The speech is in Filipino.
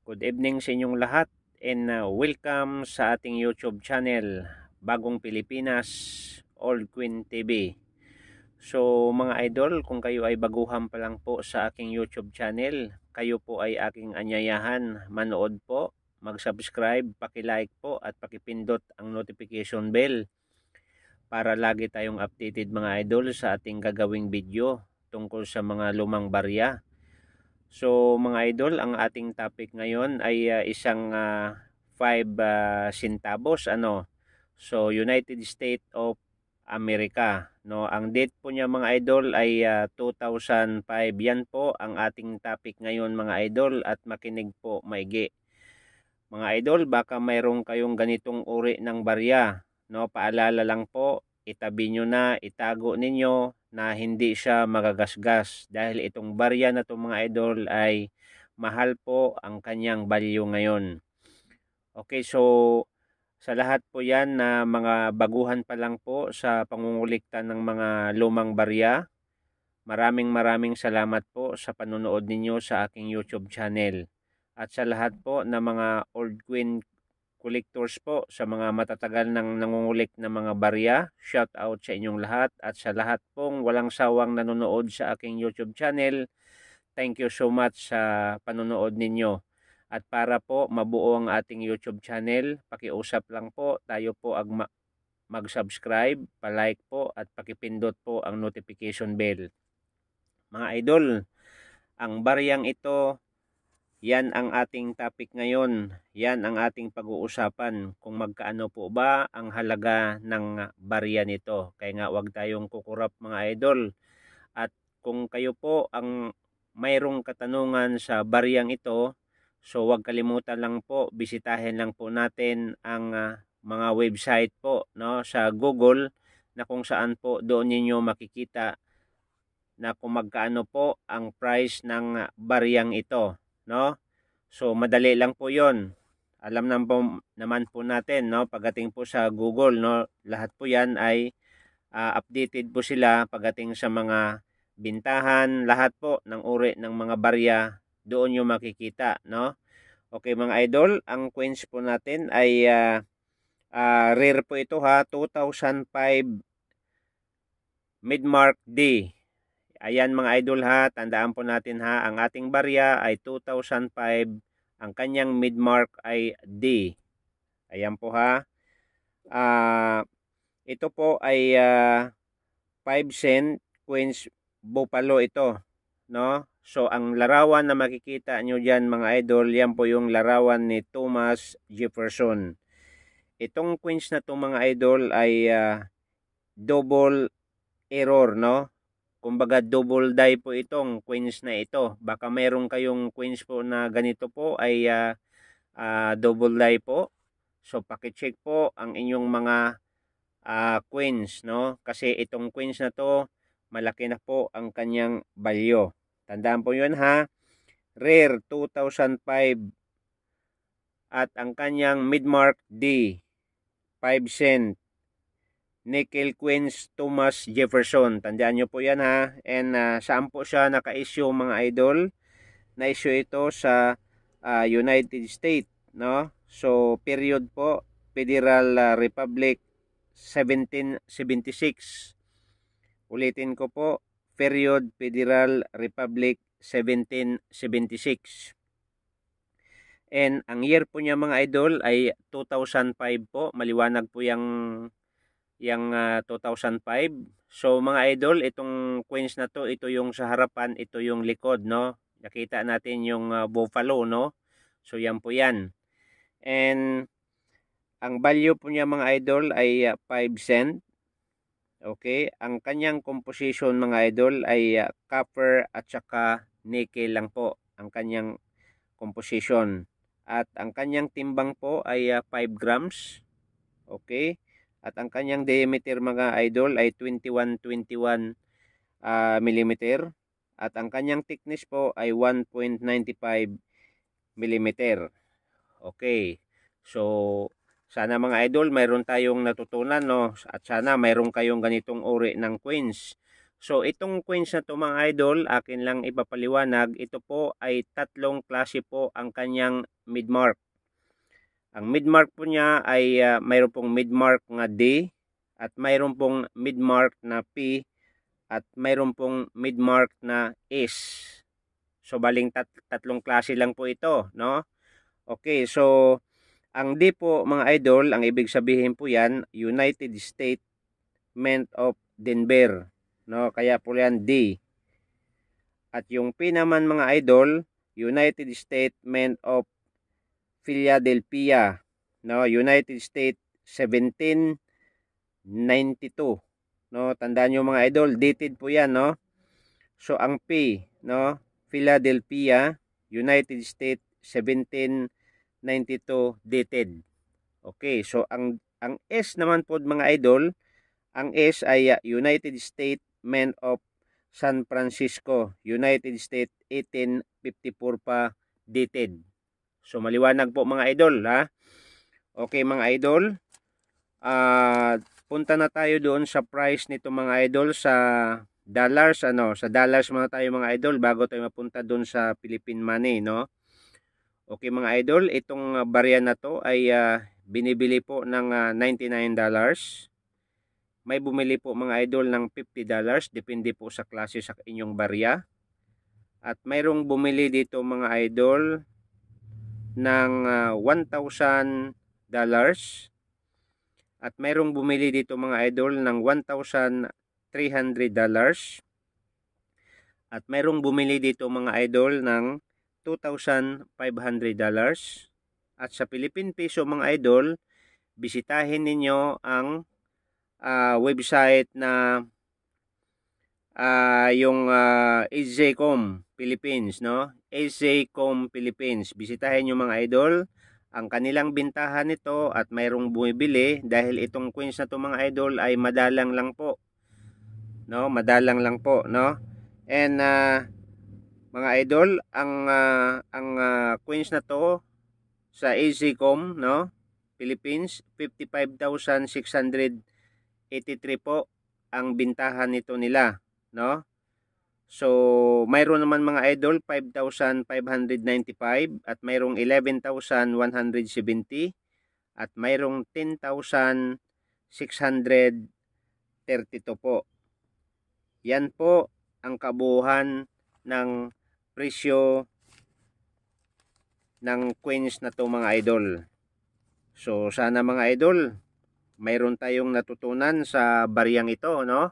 Good evening sa inyong lahat and welcome sa ating YouTube channel, Bagong Pilipinas, Old Queen TV. So mga idol, kung kayo ay baguhan pa lang po sa aking YouTube channel, kayo po ay aking anyayahan, manood po, mag-subscribe, paki-like po at pakipindot ang notification bell para lagi tayong updated mga idol sa ating gagawing video tungkol sa mga lumang barya. So mga idol, ang ating topic ngayon ay isang 5 centavos So United States of America, no. Ang date po niya mga idol ay 2005. Yan po ang ating topic ngayon mga idol, at makinig po maigi. Mga idol, baka mayroong kayong ganitong uri ng barya, no. Paalala lang po, itabi nyo na, itago ninyo na hindi siya magagasgas, dahil itong barya na itong mga idol ay mahal po ang kanyang value ngayon. Okay, so sa lahat po yan na mga baguhan pa lang po sa pangungulikta ng mga lumang barya, maraming salamat po sa panonood ninyo sa aking YouTube channel. At sa lahat po na mga Old Queen collectors po, sa mga matatagal nang nangungulik ng mga barya, shout out sa inyong lahat. At sa lahat pong walang sawang nanonood sa aking YouTube channel, thank you so much sa panonood ninyo. At para po mabuo ang ating YouTube channel, pakiusap lang po, tayo po mag-subscribe, pa-like po at pakipindot po ang notification bell. Mga idol, ang baryang ito, yan ang ating topic ngayon. Yan ang ating pag-uusapan, kung magkaano po ba ang halaga ng barya nito. Kaya nga wag tayong kukurap mga idol. At kung kayo po ang mayroong katanungan sa baryang ito, so wag kalimutan lang po, bisitahin lang po natin ang mga website po, no, sa Google, na kung saan po doon niyo makikita na kung magkaano po ang price ng baryang ito, no? So madali lang po 'yon. Alam naman po natin, no, pagdating po sa Google, no, lahat po 'yan ay updated po sila pagdating sa mga bintahan, lahat po ng uri ng mga barya doon yung makikita, no? Okay mga idol, ang coins po natin ay rare po ito ha, 2005 Midmark D. Ayan mga idol ha, tandaan po natin ha, ang ating barya ay 2005, ang kanyang midmark ay D. Ayan po ha. Ito po ay 5 cent coins Buffalo ito, no? So ang larawan na makikita nyo dyan mga idol, yan po yung larawan ni Thomas Jefferson. Itong coins na to mga idol ay double error, no? Kumbaga double die po itong coins na ito. Baka mayroon kayong coins po na ganito po ay double die po. So paki-check po ang inyong mga coins, no? Kasi itong coins na to, malaki na po ang kanyang value. Tandaan po 'yun ha. Rare 2005 at ang kanyang midmark D 5 cent. Nickel Queens Thomas Jefferson. Tandaan nyo po yan ha. And saan po siya naka-issue mga idol? Na-issue ito sa United States, no? So period po, Federal Republic 1776. Ulitin ko po, period Federal Republic 1776. And ang year po niya mga idol ay 2005 po. Maliwanag po yung 2005. So mga idol, itong coins na to, ito yung sa harapan, ito yung likod, no? Nakita natin yung buffalo, no? So yan po yan. And ang value po niya mga idol ay 5 cent. Okay, ang kanyang composition mga idol ay copper at saka nickel lang po ang kanyang composition. At ang kanyang timbang po ay 5 grams. Okay? At ang kanyang diameter mga idol ay 21 mm. At ang kanyang thickness po ay 1.95 mm. Okay. So, sana mga idol mayroon tayong natutunan, no? At sana mayroon kayong ganitong uri ng coins. So itong queens na to mga idol, akin lang ipapaliwanag, ito po ay tatlong klase po ang kanyang mid-mark. Ang mid-mark po niya ay mayroon pong mid-mark nga D, at mayroon pong mid-mark na P, at mayroon pong mid-mark na S. So baling tatlong klase lang po ito, no? Okay, so ang D po mga idol, ang ibig sabihin po yan, United Statement of Denver, no? Kaya po yan D. At yung P naman mga idol, United Statement of Philadelphia, no? United States 1792, no? Tandaan nyo mga idol, dated po yan, no? So ang P, no? Philadelphia, United States 1792 dated. Okay, so ang S naman po mga idol, ang S ay United Statement of San Francisco, United States 1854 pa dated. So maliwanag po mga idol, ha? Okay mga idol, punta na tayo doon sa price nito mga idol sa dollars, sa dollars muna tayo mga idol bago tayo mapunta doon sa Philippine money, no? Okay mga idol, itong barya na to ay binibili po ng $99. May bumili po mga idol ng $50, depende po sa klase sa inyong barya. At mayroong bumili dito mga idol ng $1,000. At mayroong bumili dito mga idol ng $1,300. At mayroong bumili dito mga idol ng $2,500. At sa Philippine Peso mga idol, bisitahin ninyo ang website na yung SJCOM Philippines, no? SJCOM Philippines. Bisitahin nyo mga idol ang kanilang bintahan nito at mayroong bumibili dahil itong coins na to mga idol ay madalang lang po, no? Madalang lang po, no? And mga idol, ang coins na to sa SJCOM, no? Philippines, 55,683 po ang bintahan nito nila, no? So mayroon naman mga idol 5,595 at mayroong 11,170 at mayroong 10,632 po. Yan po ang kabuuan ng presyo ng coins na to mga idol. So sana mga idol, mayroon tayong natutunan sa baryang ito, no?